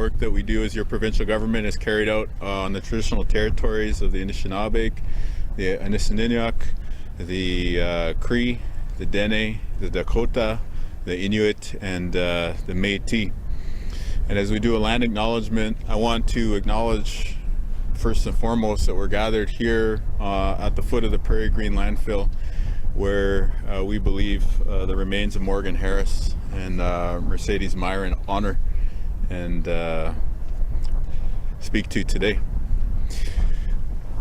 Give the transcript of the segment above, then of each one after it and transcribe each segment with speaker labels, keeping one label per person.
Speaker 1: work that we do as your provincial government is carried out on the traditional territories of the Anishinaabe, the Anishinaabe, the Cree, the Dene, the Dakota, the Inuit, and the Métis. And as we do a land acknowledgement, I want to acknowledge first and foremost that we're gathered here at the foot of the Prairie Green Landfill, where we believe the remains of Morgan Harris and Mercedes Myron honor and speak to today.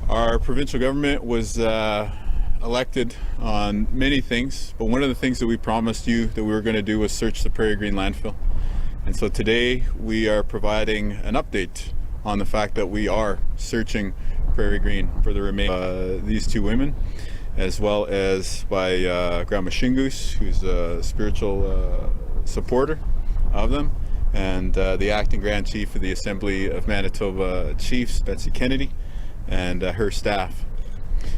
Speaker 1: Our provincial government was elected on many things, but one of the things that we promised you that we were going to do was search the Prairie Green Landfill. And so today we are providing an update on the fact that we are searching Prairie Green for the remains these two women, as well as by Grandma Shingus, who's a spiritual supporter of them, and the acting Grand Chief of the Assembly of Manitoba Chiefs, Betsy Kennedy, and her staff.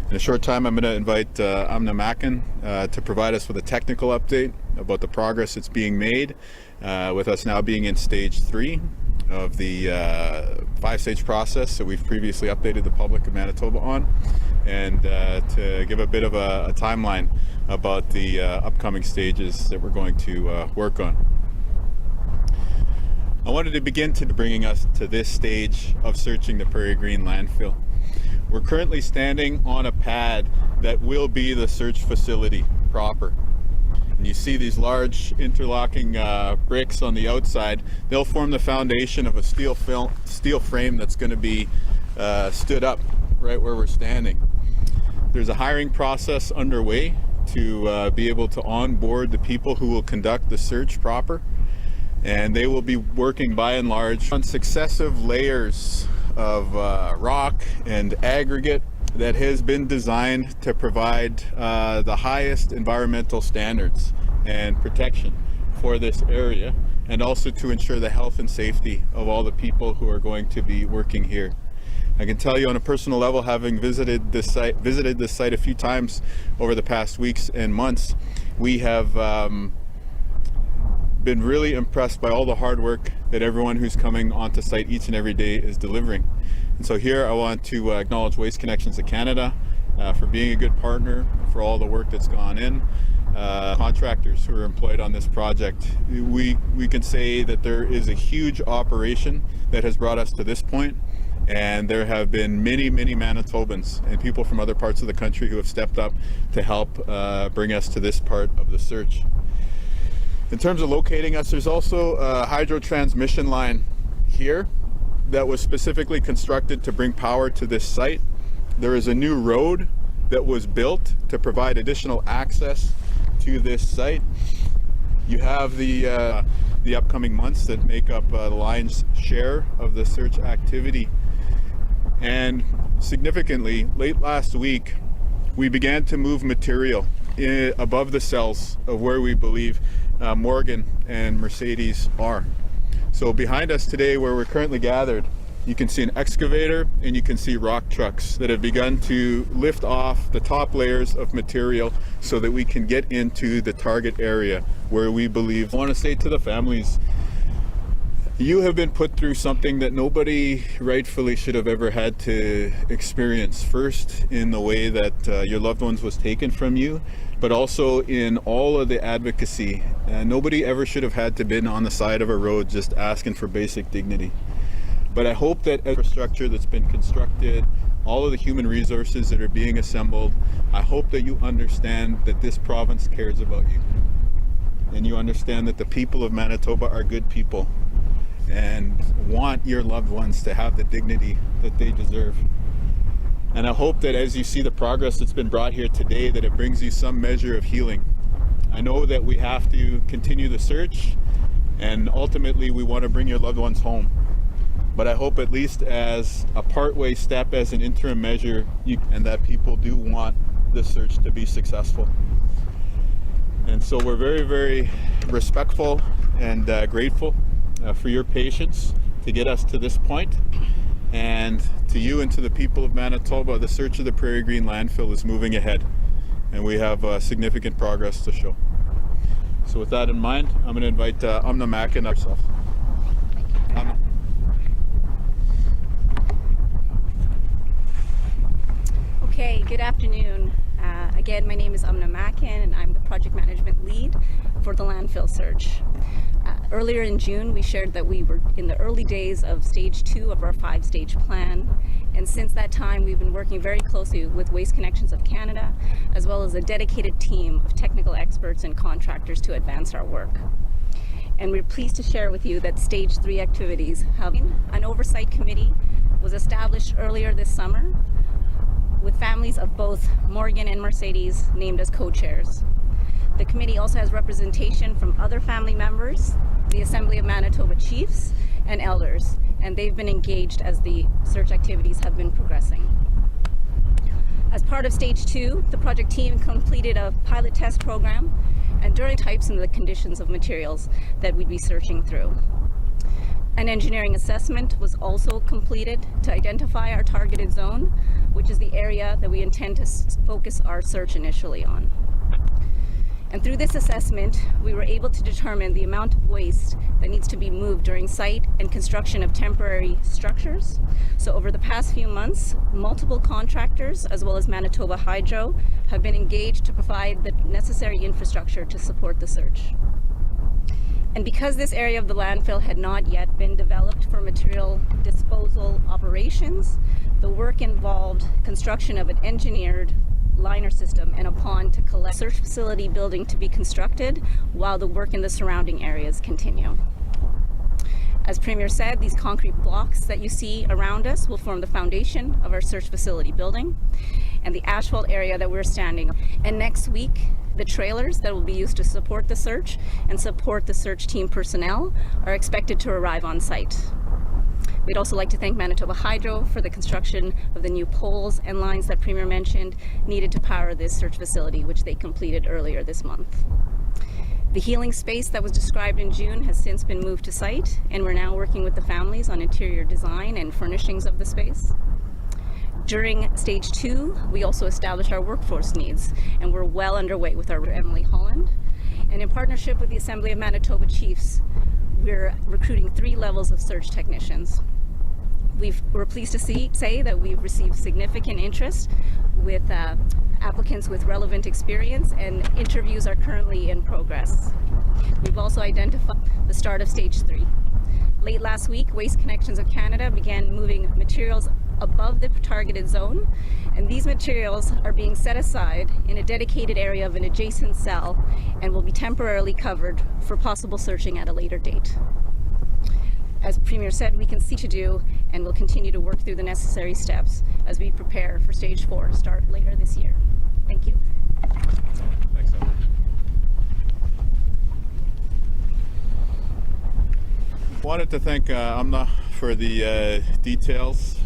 Speaker 1: In a short time, I'm going to invite Amna Mack to provide us with a technical update about the progress that's being made, with us now being in stage 3 of the 5-stage process that we've previously updated the public of Manitoba on, and to give a bit of a timeline about the upcoming stages that we're going to work on. I wanted to begin to bringing us to this stage of searching the Prairie Green Landfill. We're currently standing on a pad that will be the search facility proper. And you see these large interlocking bricks on the outside. They'll form the foundation of a steel frame that's going to be stood up right where we're standing. There's a hiring process underway to be able to onboard the people who will conduct the search proper, and they will be working by and large on successive layers of rock and aggregate that has been designed to provide the highest environmental standards and protection for this area, and also to ensure the health and safety of all the people who are going to be working here. I can tell you on a personal level, having visited this site a few times over the past weeks and months, we have been really impressed by all the hard work that everyone who's coming onto site each and every day is delivering. And so here I want to acknowledge Waste Connections of Canada for being a good partner, for all the work that's gone in, contractors who are employed on this project. We can say that there is a huge operation that has brought us to this point, and there have been many Manitobans and people from other parts of the country who have stepped up to help bring us to this part of the search. In terms of locating us, there's also a hydro transmission line here that was specifically constructed to bring power to this site. There is a new road that was built to provide additional access to this site. You have the upcoming months that make up the lion's share of the search activity. And significantly, late last week, we began to move material above the cells of where we believe Morgan and Mercedes are. So behind us today, where we're currently gathered, you can see an excavator and you can see rock trucks that have begun to lift off the top layers of material so that we can get into the target area where we believe. I want to say to the families, you have been put through something that nobody rightfully should have ever had to experience. First, in the way that your loved ones was taken from you, but also in all of the advocacy. Nobody ever should have had to been on the side of a road just asking for basic dignity. But I hope that infrastructure that's been constructed, all of the human resources that are being assembled, I hope that you understand that this province cares about you. And you understand that the people of Manitoba are good people and want your loved ones to have the dignity that they deserve. And I hope that as you see the progress that's been brought here today, that it brings you some measure of healing. I know that we have to continue the search, and ultimately we want to bring your loved ones home. But I hope at least as a partway step, as an interim measure, and that people do want the search to be successful. And so we're very respectful and grateful for your patience to get us to this point. And to you and to the people of Manitoba, the search of the Prairie Green Landfill is moving ahead, and we have significant progress to show. So with that in mind, I'm going to invite Amna Mack and herself. Amna.
Speaker 2: Good afternoon. Again, my name is Amna Mack and I'm the project management lead for the landfill search. Earlier in June, we shared that we were in the early days of stage 2 of our 5-stage plan. And since that time, we've been working very closely with Waste Connections of Canada, as well as a dedicated team of technical experts and contractors to advance our work. And we're pleased to share with you that stage 3 activities have an oversight committee was established earlier this summer with families of both Morgan and Mercedes named as co-chairs. The committee also has representation from other family members, the Assembly of Manitoba Chiefs, and elders, and they've been engaged as the search activities have been progressing. As part of stage 2, the project team completed a pilot test program and during types and the conditions of materials that we'd be searching through. An engineering assessment was also completed to identify our targeted zone, which is the area that we intend to focus our search initially on. And through this assessment, we were able to determine the amount of waste that needs to be moved during site and construction of temporary structures. So over the past few months, multiple contractors, as well as Manitoba Hydro, have been engaged to provide the necessary infrastructure to support the search. And because this area of the landfill had not yet been developed for material disposal operations, the work involved construction of an engineered liner system and a pond to collect search facility building to be constructed while the work in the surrounding areas continue. As Premier said, these concrete blocks that you see around us will form the foundation of our search facility building and the asphalt area that we're standing on. And next week, the trailers that will be used to support the search and support the search team personnel are expected to arrive on site. We'd also like to thank Manitoba Hydro for the construction of the new poles and lines that Premier mentioned needed to power this search facility, which they completed earlier this month. The healing space that was described in June has since been moved to site, and we're now working with the families on interior design and furnishings of the space. During stage 2, we also established our workforce needs, and we're well underway with our Emily Holland. And in partnership with the Assembly of Manitoba Chiefs, we're recruiting 3 levels of search technicians. We're pleased to say that we've received significant interest with applicants with relevant experience, and interviews are currently in progress. We've also identified the start of stage 3. Late last week, Waste Connections of Canada began moving materials above the targeted zone, and these materials are being set aside in a dedicated area of an adjacent cell and will be temporarily covered for possible searching at a later date. As Premier said, we can see to do, and we'll continue to work through the necessary steps as we prepare for stage 4 to start later this year. Thank you.
Speaker 1: Thanks, Emma. Wanted to thank Amna for the details,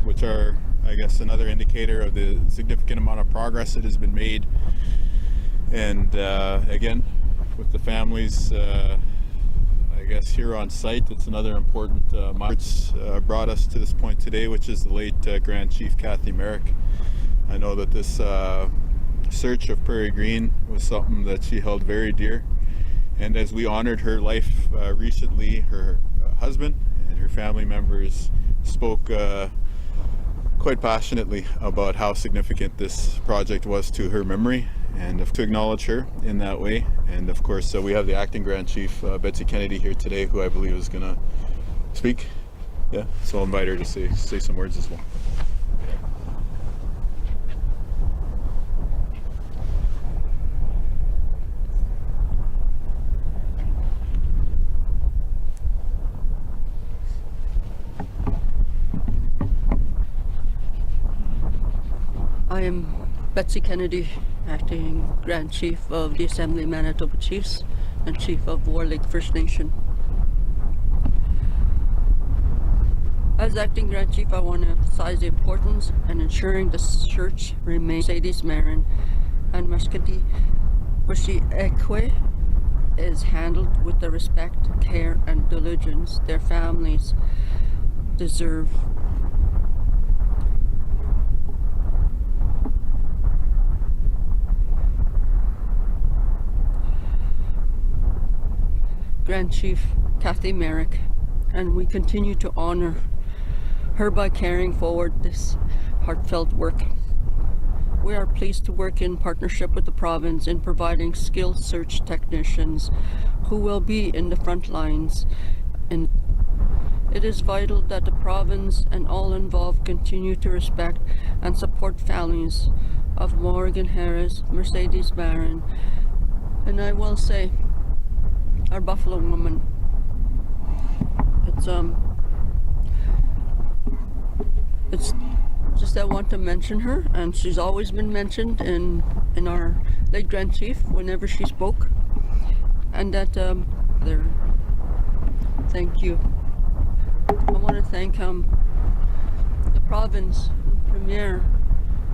Speaker 1: which are, I guess, another indicator of the significant amount of progress that has been made. And again, with the families, I guess here on site, it's another important milestone brought us to this point today, which is the late Grand Chief Kathy Merrick. I know that this search of Prairie Green was something that she held very dear. And as we honored her life recently, her husband and her family members spoke quite passionately about how significant this project was to her memory, and to acknowledge her in that way. And of course, we have the acting Grand Chief, Betsy Kennedy, here today, who I believe is going to speak. Yeah, so I'll invite her to say some words as well.
Speaker 3: I am Betsy Kennedy, acting Grand Chief of the Assembly of Manitoba Chiefs and Chief of War Lake First Nation. As acting Grand Chief, I want to emphasize the importance in ensuring the search remains Mercedes Marin and Muscati Eque is handled with the respect, care, and diligence their families deserve. Grand Chief Kathy Merrick, and we continue to honor her by carrying forward this heartfelt work. We are pleased to work in partnership with the province in providing skilled search technicians who will be in the front lines. And it is vital that the province and all involved continue to respect and support families of Morgan Harris, Mercedes Barron, and I will say, our Buffalo woman. It's just I want to mention her, and she's always been mentioned in our late Grand Chief whenever she spoke, and that there. Thank you. I want to thank the province premier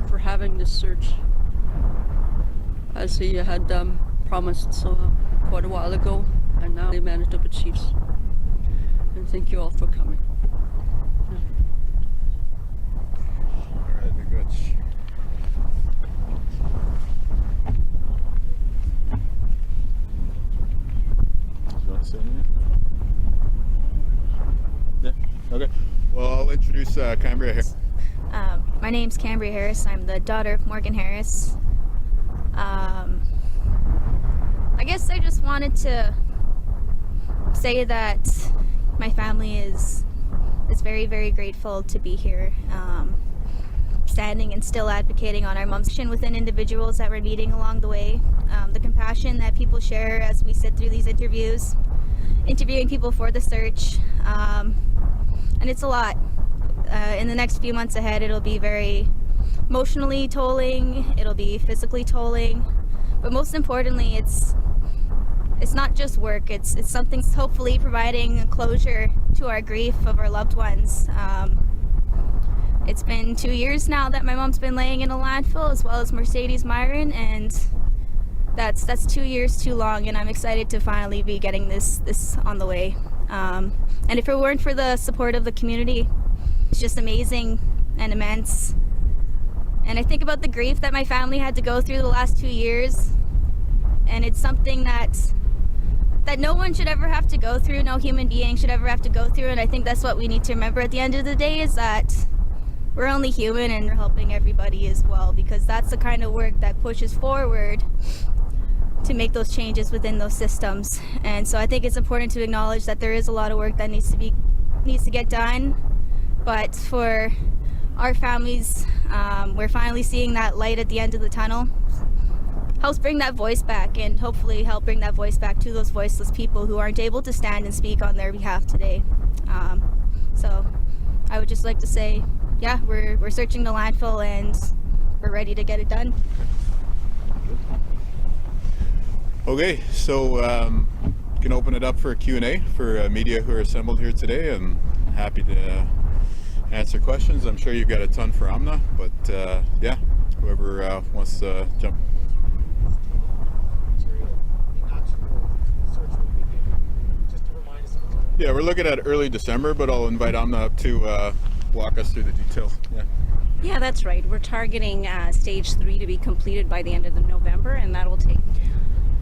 Speaker 3: for having this search, as he had promised quite a while ago, and now the Manitoba Chiefs. And thank you all for coming.
Speaker 1: All right, very good. Do you want to say anything? Yeah. Okay. Well, I'll introduce Cambria here.
Speaker 4: My name's Cambria Harris. I'm the daughter of Morgan Harris. I guess I just wanted to say that my family is very, very grateful to be here, standing and still advocating on our mom's mission within individuals that we're meeting along the way. The compassion that people share as we sit through these interviews, interviewing people for the search, and it's a lot. In the next few months ahead, it'll be very emotionally tolling, it'll be physically tolling, but most importantly, it's not just work, it's something hopefully providing closure to our grief of our loved ones. It's been 2 years now that my mom's been laying in a landfill, as well as Mercedes Myron, and that's 2 years too long, and I'm excited to finally be getting this on the way. And if it weren't for the support of the community, it's just amazing and immense. And I think about the grief that my family had to go through the last 2 years, and it's something that no one should ever have to go through, no human being should ever have to go through, and I think that's what we need to remember at the end of the day, is that we're only human and we're helping everybody as well, because that's the kind of work that pushes forward to make those changes within those systems. And so I think it's important to acknowledge that there is a lot of work that needs to get done, but for our families, we're finally seeing that light at the end of the tunnel. Helps bring that voice back, and hopefully help bring that voice back to those voiceless people who aren't able to stand and speak on their behalf today. So I would just like to say, yeah, we're searching the landfill and we're ready to get it done.
Speaker 1: Okay, so you can open it up for a Q&A for media who are assembled here today. I'm happy to answer questions. I'm sure you've got a ton for Amna, but yeah, whoever wants to jump. Yeah, we're looking at early December, but I'll invite Amna up to walk us through the details.
Speaker 2: Yeah, that's right. We're targeting stage 3 to be completed by the end of November, and that will take,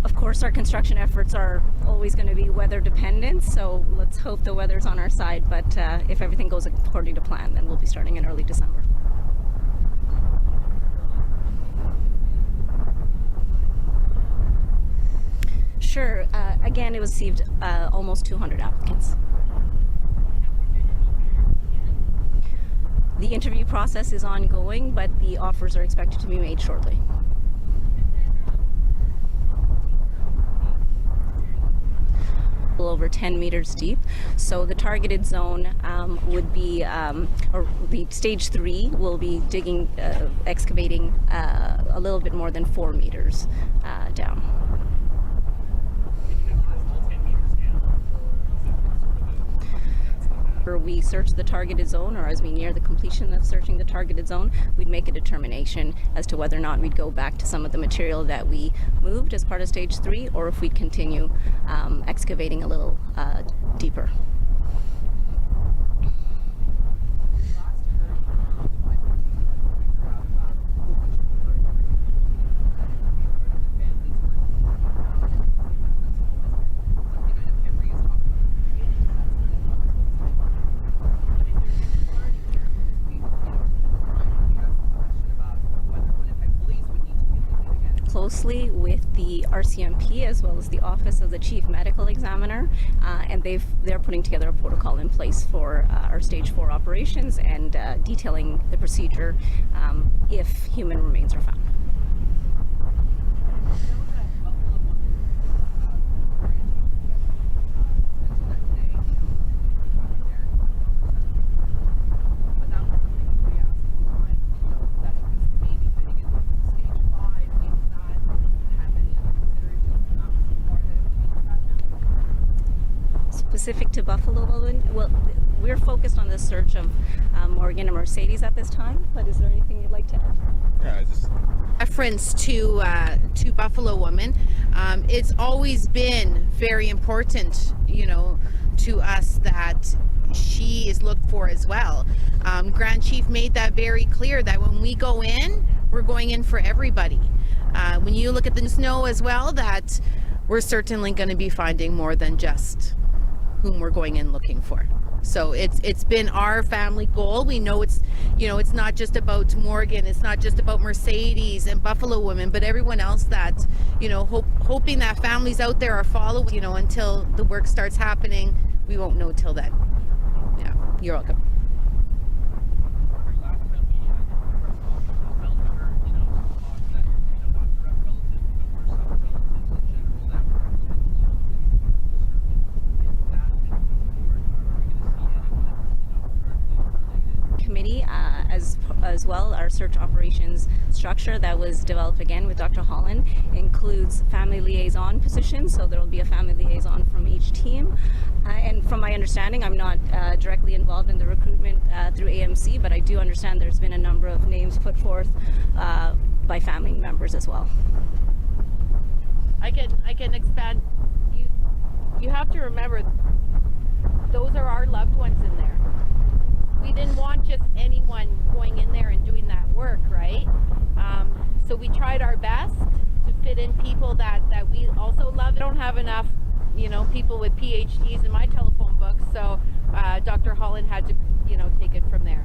Speaker 2: of course, our construction efforts are always going to be weather dependent, so let's hope the weather's on our side, but if everything goes according to plan, then we'll be starting in early December. Sure. Again, it received almost 200 applicants. The interview process is ongoing, but the offers are expected to be made shortly. Over 10 meters deep, so the targeted zone would be, or the stage 3 will be digging, excavating a little bit more than 4 meters down. We search the targeted zone, or as we near the completion of searching the targeted zone, we'd make a determination as to whether or not we'd go back to some of the material that we moved as part of stage 3, or if we'd continue excavating a little deeper. closely with the RCMP as well as the Office of the Chief Medical Examiner, and they're putting together a protocol in place for our Stage 4 operations and detailing the procedure if human remains are found. Specific to Buffalo, well, we're focused on the search of Morgan and Mercedes at this time, but is there anything you'd like to add?
Speaker 1: Yeah,
Speaker 5: Reference to Buffalo Woman, it's always been very important, to us that she is looked for as well. Grand Chief made that very clear that when we go in, we're going in for everybody. When you look at the snow as well, that we're certainly going to be finding more than just whom we're going in looking for. So it's been our family goal. We know it's not just about Morgan, it's not just about Mercedes and Buffalo Women, but everyone else that, hoping that families out there are following, until the work starts happening. We won't know till then. Yeah, you're welcome.
Speaker 2: Committee, as well, our search operations structure that was developed again with Dr. Holland includes family liaison positions, so there will be a family liaison from each team. And from my understanding, I'm not directly involved in the recruitment through AMC, but I do understand there's been a number of names put forth by family members as well.
Speaker 5: I can expand. You have to remember, those are our loved ones in there. We didn't want just anyone going in there and doing that work, right? So we tried our best to fit in people that we also love. I don't have enough, people with PhDs in my telephone book, so Dr. Holland had to, take it from there.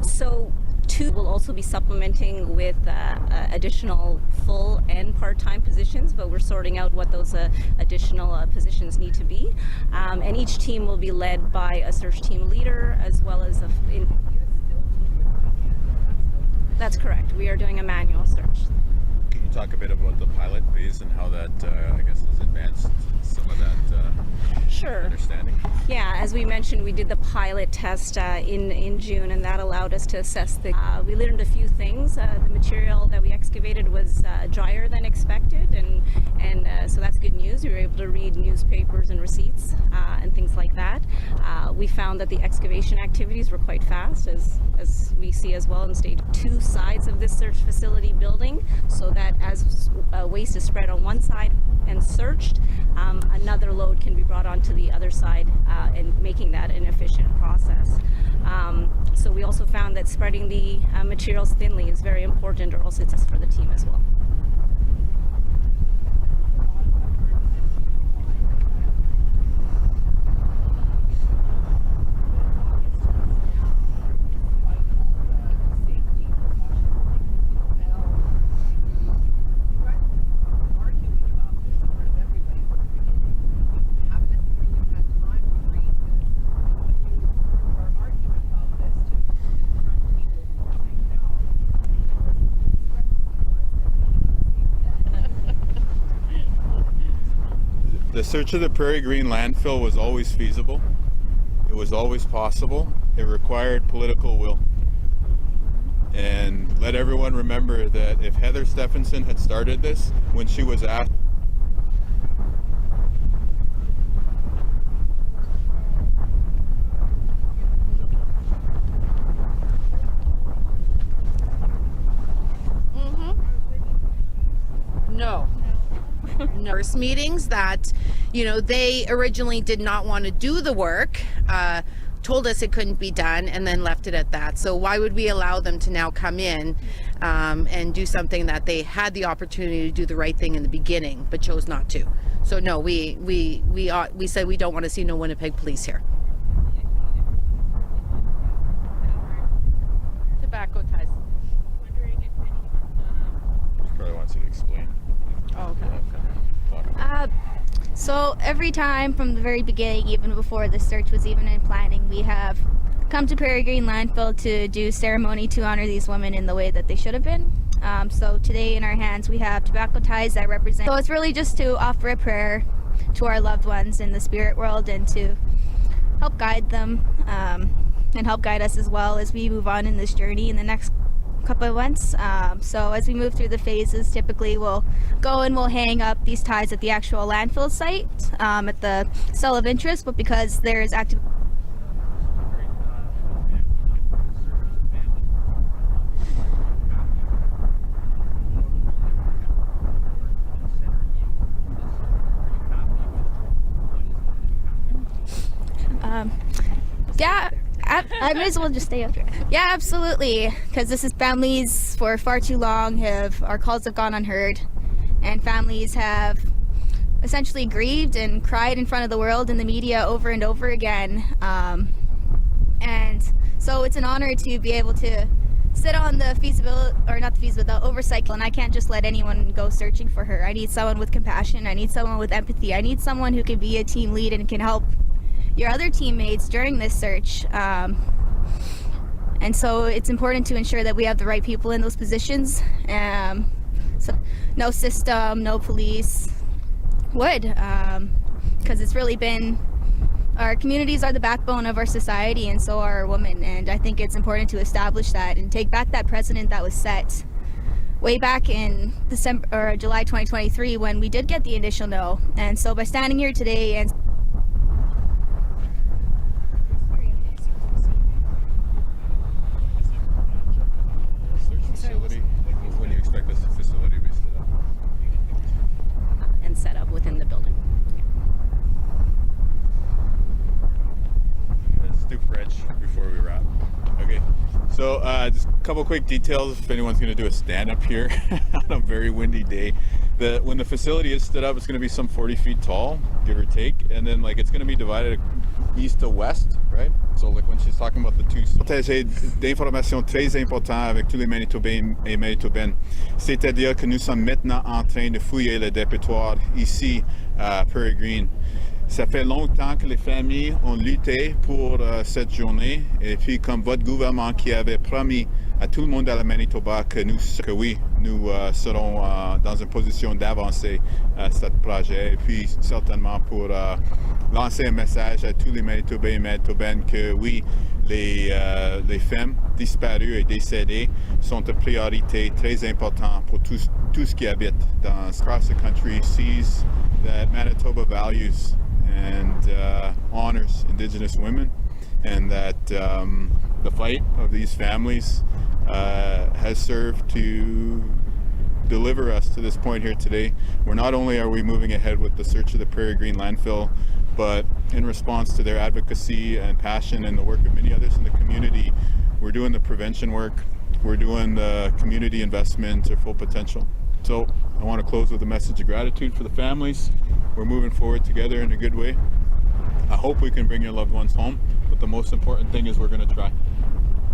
Speaker 2: So two will also be supplementing with additional full and part-time positions, but we're sorting out what those additional positions need to be. And each team will be led by a search team leader as well as That's correct. We are doing a manual search.
Speaker 1: can you talk a bit about the pilot phase and how that, I guess, has advanced some of that
Speaker 2: Sure.
Speaker 1: understanding?
Speaker 2: Yeah, as we mentioned, we did the pilot test in June, and that allowed us to assess we learned a few things. The material that we excavated was drier than expected, and so that's good news. We were able to read newspapers and receipts and things like that. We found that the excavation activities were quite fast, as we see as well in stage 2 sides of this search facility building, so that as waste is spread on one side and searched, another load can be brought onto the other side and making that an efficient process. So we also found that spreading the materials thinly is very important, or else it's for the team as well.
Speaker 1: The search of the Prairie Green Landfill was always feasible. It was always possible. It required political will. And let everyone remember that if Heather Stephenson had started this when she was asked,
Speaker 5: No. Nurse meetings that, they originally did not want to do the work, told us it couldn't be done, and then left it at that. So why would we allow them to now come in and do something that they had the opportunity to do the right thing in the beginning, but chose not to? So no, we said we don't want to see no Winnipeg police here.
Speaker 4: So every time from the very beginning, even before the search was even in planning, we have come to Prairie Green Landfill to do ceremony to honor these women in the way that they should have been. So today in our hands we have tobacco ties that represent. So it's really just to offer a prayer to our loved ones in the spirit world and to help guide them and help guide us as well as we move on in this journey in the next couple of months. So as we move through the phases, typically we'll go and we'll hang up these ties at the actual landfill site at the cell of interest, but because there's active yeah, I might as well just stay up here. Yeah, absolutely, because this is families for far too long our calls have gone unheard, and families have essentially grieved and cried in front of the world and the media over and over again. And so it's an honor to be able to sit on the the oversight, and I can't just let anyone go searching for her. I need someone with compassion. I need someone with empathy. I need someone who can be a team lead and can help your other teammates during this search. And so it's important to ensure that we have the right people in those positions. So no system, no police would, because it's really been, our communities are the backbone of our society, and so are women. And I think it's important to establish that and take back that precedent that was set way back in July 2023 when we did get the initial no. And so by standing here today and
Speaker 1: facility? Like, when do you expect this facility to be set up?
Speaker 2: And set up within the building.
Speaker 1: Let's do French before we wrap. Okay, so just a couple quick details if anyone's going to do a stand-up here on a very windy day. When the facility is stood up, it's going to be some 40 feet tall, give or take, and then like it's going to be divided east to west, right? So like when she's talking about the two... J'ai d'informations très importantes avec tous les Manitobains et Manitobaines. C'est-à-dire que nous sommes maintenant en train de fouiller le dépotoir ici à Prairie Green. Ça fait longtemps que les familles ont lutté pour cette journée, et puis comme votre gouvernement qui avait promis à tout le monde à la Manitoba que nous serons dans une position d'avancer à ce projet, et puis certainement pour lancer un message à tous les Manitobains et Manitobaines que oui, les femmes disparues et décédées sont une priorité très importante pour tout ce qui habite dans across the country, sees that Manitoba values and honors Indigenous women, and that the fight of these families has served to deliver us to this point here today, where not only are we moving ahead with the search of the Prairie Green Landfill, but in response to their advocacy and passion and the work of many others in the community, we're doing the prevention work, we're doing the community investment to full potential. So I want to close with a message of gratitude for the families. We're moving forward together in a good way. I hope we can bring your loved ones home, but the most important thing is we're going to try.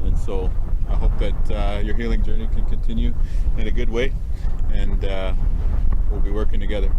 Speaker 1: And so I hope that your healing journey can continue in a good way, and we'll be working together.